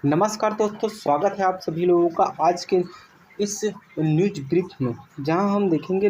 नमस्कार दोस्तों, स्वागत है आप सभी लोगों का आज के इस न्यूज ब्रीफ में, जहां हम देखेंगे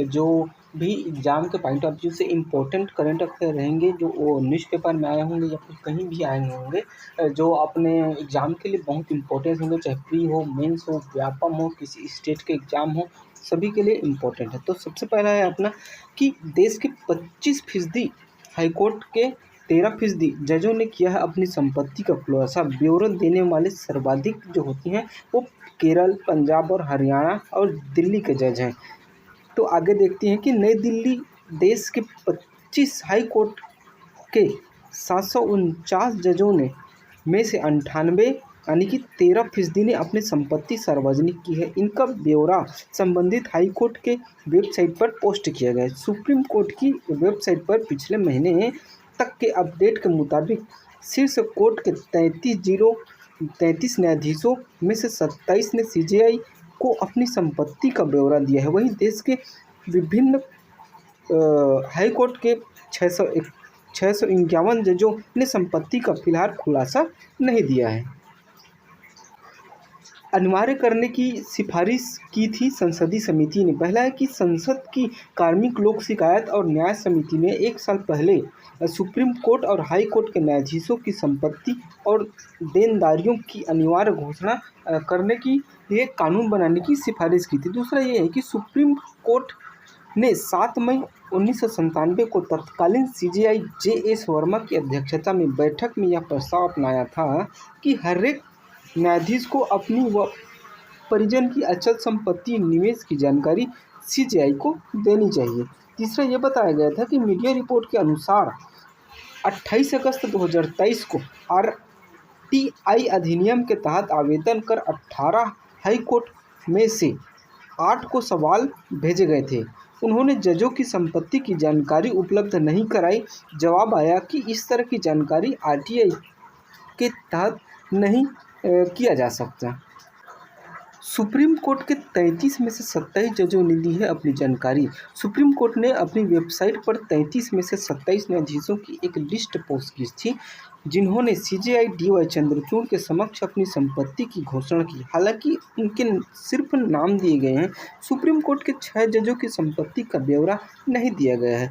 जो भी एग्ज़ाम के पॉइंट ऑफ व्यू से इम्पोर्टेंट करंट अफेयर रहेंगे, जो वो न्यूज़पेपर में आए होंगे या फिर कहीं भी आए होंगे, जो अपने एग्ज़ाम के लिए बहुत इम्पोर्टेंट होंगे, चाहे प्री हो, मेंस हो, व्यापम हो, किसी स्टेट के एग्ज़ाम हो, सभी के लिए इम्पोर्टेंट है। तो सबसे पहला है अपना कि देश के 25% हाईकोर्ट के 13% जजों ने किया है अपनी संपत्ति का खुलासा। ब्यौरा देने वाले सर्वाधिक जो होती हैं वो केरल, पंजाब और हरियाणा और दिल्ली के जज हैं। तो आगे देखते हैं कि नई दिल्ली देश के 25 हाई कोर्ट के 749 जजों ने में से 98 यानी कि 13% ने अपनी संपत्ति सार्वजनिक की है। इनका ब्यौरा संबंधित हाई कोर्ट के वेबसाइट पर पोस्ट किया गया है। सुप्रीम कोर्ट की वेबसाइट पर पिछले महीने तक के अपडेट के मुताबिक शीर्ष कोर्ट के 33 न्यायाधीशों में से 27 ने सीजेआई को अपनी संपत्ति का ब्यौरा दिया है। वहीं देश के विभिन्न हाई कोर्ट के 651 जजों ने संपत्ति का फिलहाल खुलासा नहीं दिया है। अनिवार्य करने की सिफारिश की थी संसदीय समिति ने। पहला है कि संसद की कार्मिक लोक शिकायत और न्याय समिति ने 1 साल पहले सुप्रीम कोर्ट और हाई कोर्ट के न्यायाधीशों की संपत्ति और देनदारियों की अनिवार्य घोषणा करने की लिए कानून बनाने की सिफारिश की थी। दूसरा ये है कि सुप्रीम कोर्ट ने 7 मई 1997 को तत्कालीन सीजेआई जे.एस. वर्मा की अध्यक्षता में बैठक में यह प्रस्ताव अपनाया था कि हर एक न्यायाधीश को अपनी व परिजन की अचल संपत्ति निवेश की जानकारी सीजेआई को देनी चाहिए। तीसरा ये बताया गया था कि मीडिया रिपोर्ट के अनुसार 28 अगस्त 2023 को आरटीआई अधिनियम के तहत आवेदन कर 18 हाई कोर्ट में से 8 को सवाल भेजे गए थे। उन्होंने जजों की संपत्ति की जानकारी उपलब्ध नहीं कराई। जवाब आया कि इस तरह की जानकारी आरटीआई के तहत नहीं किया जा सकता। सुप्रीम कोर्ट के 33 में से 27 जजों ने दी है अपनी जानकारी। सुप्रीम कोर्ट ने अपनी वेबसाइट पर 33 में से 27 न्यायाधीशों की एक लिस्ट पोस्ट की थी, जिन्होंने सीजेआई डी.वाई. चंद्रचूड़ के समक्ष अपनी संपत्ति की घोषणा की। हालांकि उनके सिर्फ नाम दिए गए हैं। सुप्रीम कोर्ट के 6 जजों की संपत्ति का ब्यौरा नहीं दिया गया है।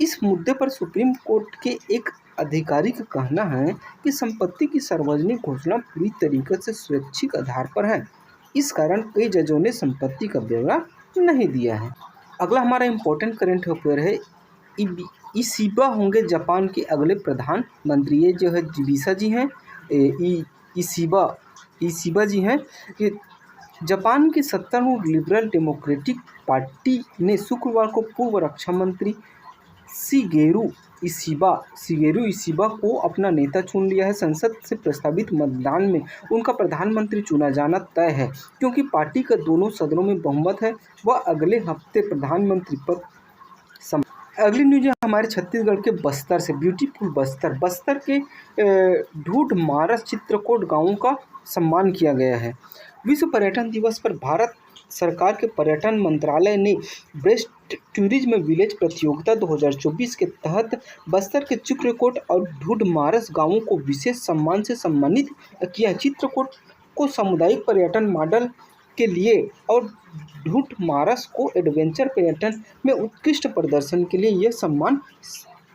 इस मुद्दे पर सुप्रीम कोर्ट के एक अधिकारी का कहना है कि संपत्ति की सार्वजनिक घोषणा पूरी तरीके से स्वैच्छिक आधार पर है। इस कारण कई जजों ने संपत्ति का ब्यौरा नहीं दिया है। अगला हमारा इम्पोर्टेंट करंट अफेयर है, इशिबा होंगे जापान के अगले प्रधानमंत्री। ये जो है जिबिसा जी हैं, इशिबा जी हैं। ये जापान की सत्तारूढ़ लिबरल डेमोक्रेटिक पार्टी ने शुक्रवार को पूर्व रक्षा मंत्री शिगेरू इशिबा को अपना नेता चुन लिया है। संसद से प्रस्तावित मतदान में उनका प्रधानमंत्री चुना जाना तय है, क्योंकि पार्टी का दोनों सदनों में बहुमत है। वह अगले हफ्ते प्रधानमंत्री पद। अगली न्यूज है हमारे छत्तीसगढ़ के बस्तर से। ब्यूटीफुल बस्तर के ढूढ़ मारस चित्रकोट गाँवों का सम्मान किया गया है। विश्व पर्यटन दिवस पर भारत सरकार के पर्यटन मंत्रालय ने बेस्ट टूरिज्म विलेज प्रतियोगिता 2024 के तहत बस्तर के चित्रकोट और ढूढ़ मारस गाँवों को विशेष सम्मान से सम्मानित किया। चित्रकोट को सामुदायिक पर्यटन मॉडल के लिए और ढूढ़ मारस को एडवेंचर पर्यटन में उत्कृष्ट प्रदर्शन के लिए यह सम्मान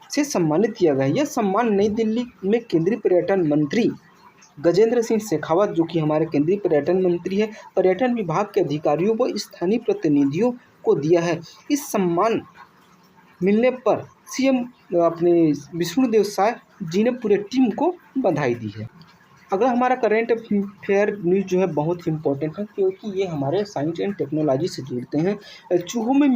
से सम्मानित किया गया। यह सम्मान नई दिल्ली में केंद्रीय पर्यटन मंत्री गजेंद्र सिंह शेखावत, जो कि हमारे केंद्रीय पर्यटन मंत्री है, पर्यटन विभाग के अधिकारियों व स्थानीय प्रतिनिधियों को दिया है। इस सम्मान मिलने पर सीएम अपने विष्णुदेव साय जी ने पूरे टीम को बधाई दी है। अगला हमारा करंट अफेयर न्यूज़ जो है बहुत ही इंपॉर्टेंट है, क्योंकि ये हमारे साइंस एंड टेक्नोलॉजी से जुड़ते हैं। चूहों में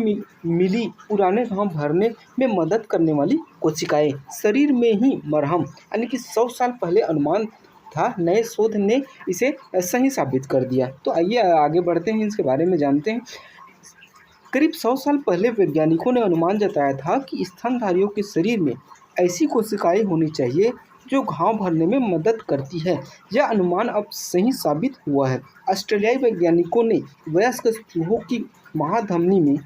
मिली पुराने घाव भरने में मदद करने वाली कोशिकाएं शरीर में ही मरहम, यानी कि 100 साल पहले अनुमान था, नए शोध ने इसे सही साबित कर दिया। तो आइए आगे बढ़ते हैं, इसके बारे में जानते हैं। करीब 100 साल पहले वैज्ञानिकों ने अनुमान जताया था कि स्तनधारियों के शरीर में ऐसी कोशिकाएं होनी चाहिए जो घाव भरने में मदद करती है। यह अनुमान अब सही साबित हुआ है। ऑस्ट्रेलियाई वैज्ञानिकों ने वयस्क चूहों की महाधमनी में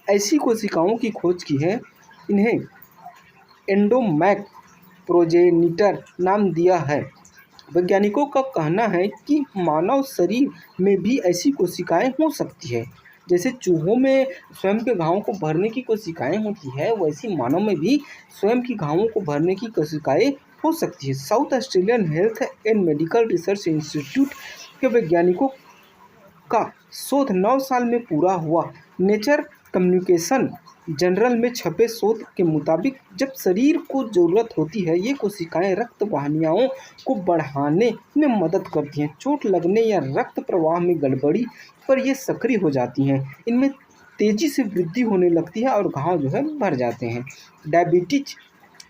ऐसी कोशिकाओं की खोज की है। इन्हें एंडोमैक प्रोजेनिटर नाम दिया है। वैज्ञानिकों का कहना है कि मानव शरीर में भी ऐसी कोशिकाएं हो सकती है। जैसे चूहों में स्वयं के घावों को भरने की कोशिकाएं होती है, वैसी मानव में भी स्वयं की घावों को भरने की कोशिकाएं हो सकती है। South Australian health and medical research institute के वैज्ञानिकों का शोध 9 साल में पूरा हुआ। नेचर कम्युनिकेशन जर्नल में छपे शोध के मुताबिक जब शरीर को ज़रूरत होती है, ये कोशिकाएं रक्त वाहिनियों को बढ़ाने में मदद करती हैं। चोट लगने या रक्त प्रवाह में गड़बड़ी पर ये सक्रिय हो जाती हैं। इनमें तेज़ी से वृद्धि होने लगती है और घाव जो है भर जाते हैं। डायबिटीज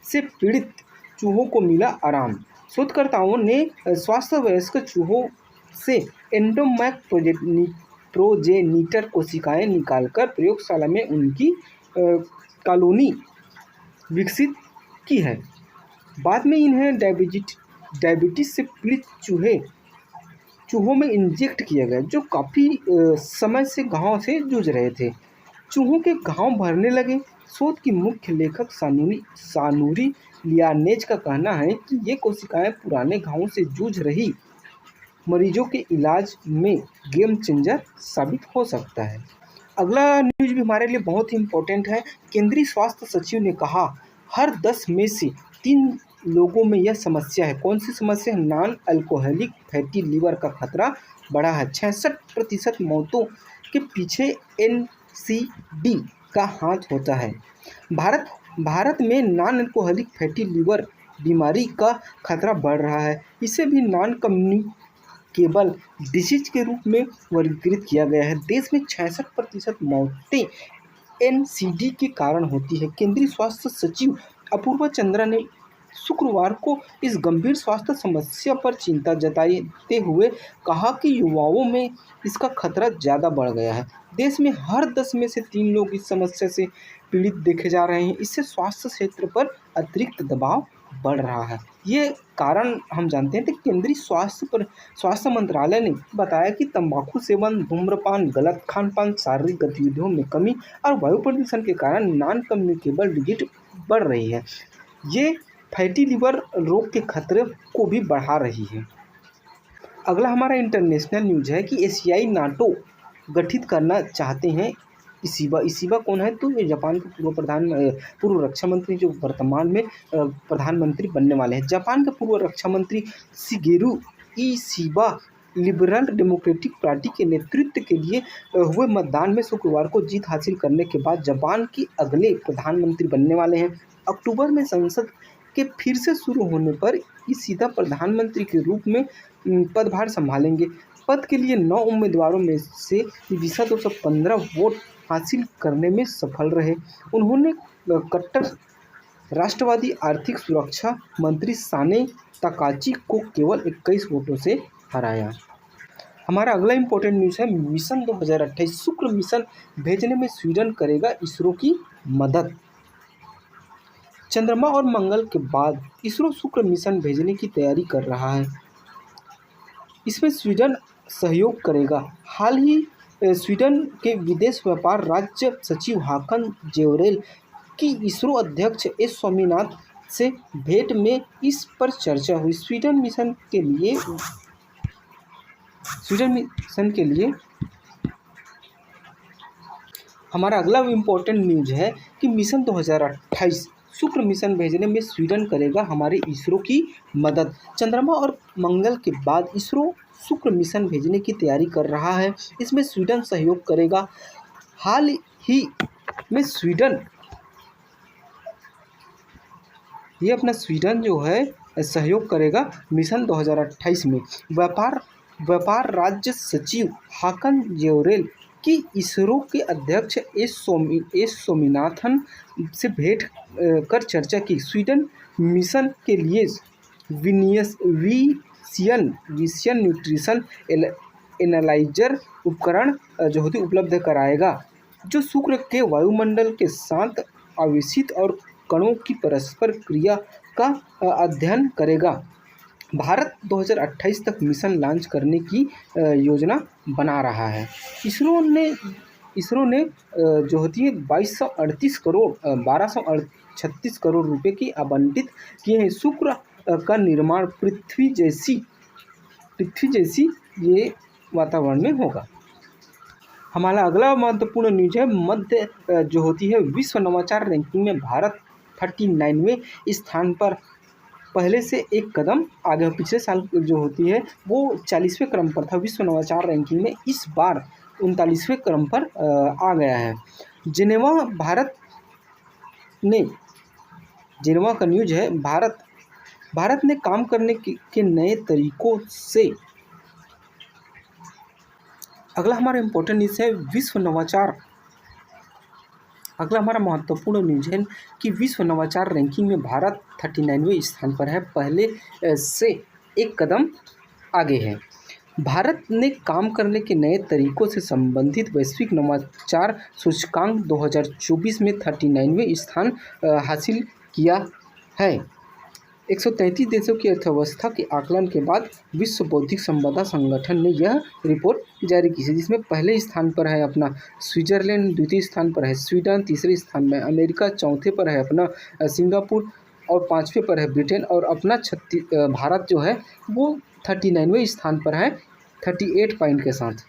से पीड़ित चूहों को मिला आराम। शोधकर्ताओं ने स्वास्थ्य वयस्क चूहों से एंडोमैक प्रोजेनिटर कोशिकाएं निकालकर प्रयोगशाला में उनकी कॉलोनी विकसित की है। बाद में इन्हें डायबिटीज से पीड़ित चूहों में इंजेक्ट किया गया, जो काफ़ी समय से घाव से जूझ रहे थे। चूहों के घाव भरने लगे। शोध की मुख्य लेखक सानूरी लियानेज का कहना है कि ये कोशिकाएं पुराने घावों से जूझ रही मरीजों के इलाज में गेम चेंजर साबित हो सकता है। अगला न्यूज़ भी हमारे लिए बहुत ही इम्पोर्टेंट है। केंद्रीय स्वास्थ्य सचिव ने कहा, हर 10 में से 3 लोगों में यह समस्या है। कौन सी समस्या है? नॉन अल्कोहलिक फैटी लीवर का खतरा बढ़ा है। 66% मौतों के पीछे NCD का हाथ होता है। भारत में नॉन अल्कोहलिक फैटी लीवर बीमारी का खतरा बढ़ रहा है। इसे भी नॉन कम्युनिकेबल डिसीज के रूप में वर्गीकृत किया गया है। देश में 66% मौतें NCD के कारण होती है। केंद्रीय स्वास्थ्य सचिव अपूर्वा चंद्रा ने शुक्रवार को इस गंभीर स्वास्थ्य समस्या पर चिंता जताते हुए कहा कि युवाओं में इसका खतरा ज़्यादा बढ़ गया है। देश में हर 10 में से 3 लोग इस समस्या से पीड़ित देखे जा रहे हैं। इससे स्वास्थ्य क्षेत्र पर अतिरिक्त दबाव बढ़ रहा है। ये कारण हम जानते हैं। तो केंद्रीय स्वास्थ्य मंत्रालय ने बताया कि तंबाकू सेवन, धूम्रपान, गलत खान-पान, शारीरिक गतिविधियों में कमी और वायु प्रदूषण के कारण नॉन कम्युनिकेबल डिजीज बढ़ रही है। ये फैटी लीवर रोग के खतरे को भी बढ़ा रही है। अगला हमारा इंटरनेशनल न्यूज़ है कि एशियाई नाटो गठित करना चाहते हैं। इसीबा कौन है? तो ये जापान के पूर्व रक्षा मंत्री जो वर्तमान में प्रधानमंत्री बनने वाले हैं। जापान के पूर्व रक्षा मंत्री Shigeru Ishiba liberal democratic party के नेतृत्व के लिए हुए मतदान में शुक्रवार को जीत हासिल करने के बाद जापान के अगले प्रधानमंत्री बनने वाले हैं। अक्टूबर में संसद के फिर से शुरू होने पर इशिदा प्रधानमंत्री के रूप में पदभार संभालेंगे। पद के लिए 9 उम्मीदवारों में से इशिदा 215 वोट हासिल करने में सफल रहे। उन्होंने कट्टर राष्ट्रवादी आर्थिक सुरक्षा मंत्री साने ताकाची को केवल 21 वोटों से हराया। हमारा अगला इम्पोर्टेंट न्यूज़ है मिशन 2028। शुक्र मिशन भेजने में स्वीडन करेगा इसरो की मदद। चंद्रमा और मंगल के बाद इसरो शुक्र मिशन भेजने की तैयारी कर रहा है। इसमें स्वीडन सहयोग करेगा। हाल ही स्वीडन के विदेश व्यापार राज्य सचिव हाकन जेवरेल की इसरो अध्यक्ष एस स्वामीनाथन से भेंट में इस पर चर्चा हुई। स्वीडन मिशन के लिए हमारा अगला इम्पोर्टेंट न्यूज़ है कि मिशन 2028 शुक्र मिशन भेजने में स्वीडन करेगा हमारे इसरो की मदद। चंद्रमा और मंगल के बाद इसरो शुक्र मिशन भेजने की तैयारी कर रहा है। इसमें स्वीडन सहयोग करेगा। हाल ही में स्वीडन जो है सहयोग करेगा मिशन 2028 में। व्यापार राज्य सचिव हाकन जेवरेल की इसरो के अध्यक्ष एस स्वामीनाथन से भेंट कर चर्चा की। स्वीडन मिशन के लिए विशियन न्यूट्रिशन एनालाइजर उपकरण जो होती उपलब्ध कराएगा, जो शुक्र के वायुमंडल के साथ आवेशित और कणों की परस्पर क्रिया का अध्ययन करेगा। भारत 2028 तक मिशन लॉन्च करने की योजना बना रहा है। इसरो ने जो होती है 1236 करोड़ रुपए की आवंटित किए हैं। शुक्र का निर्माण पृथ्वी जैसी पृथ्वी जैसी ये वातावरण में होगा। हमारा अगला महत्वपूर्ण न्यूज है मध्य जो होती है विश्व नवाचार रैंकिंग में भारत 39वें स्थान पर पहले से एक कदम आगे। पिछले साल जो होती है वो 40वें क्रम पर था विश्व नवाचार रैंकिंग में, इस बार 39वें क्रम पर आ गया है। जिनेवा का न्यूज है भारत ने काम करने के नए तरीकों से। अगला हमारा इम्पोर्टेंट न्यूज़ है अगला हमारा महत्वपूर्ण न्यूज है कि विश्व नवाचार रैंकिंग में भारत 39वें स्थान पर है, पहले से एक कदम आगे है। भारत ने काम करने के नए तरीकों से संबंधित वैश्विक नवाचार सूचकांक 2024 में 39वें स्थान हासिल किया है। 133 देशों की अर्थव्यवस्था के आकलन के बाद विश्व बौद्धिक संपदा संगठन ने यह रिपोर्ट जारी की है, जिसमें पहले स्थान पर है अपना स्विट्जरलैंड, द्वितीय स्थान पर है स्वीडन, तीसरे स्थान में अमेरिका, चौथे पर है अपना सिंगापुर और पाँचवें पर है ब्रिटेन, और अपना भारत जो है वो 39वें स्थान पर है 38 पॉइंट के साथ।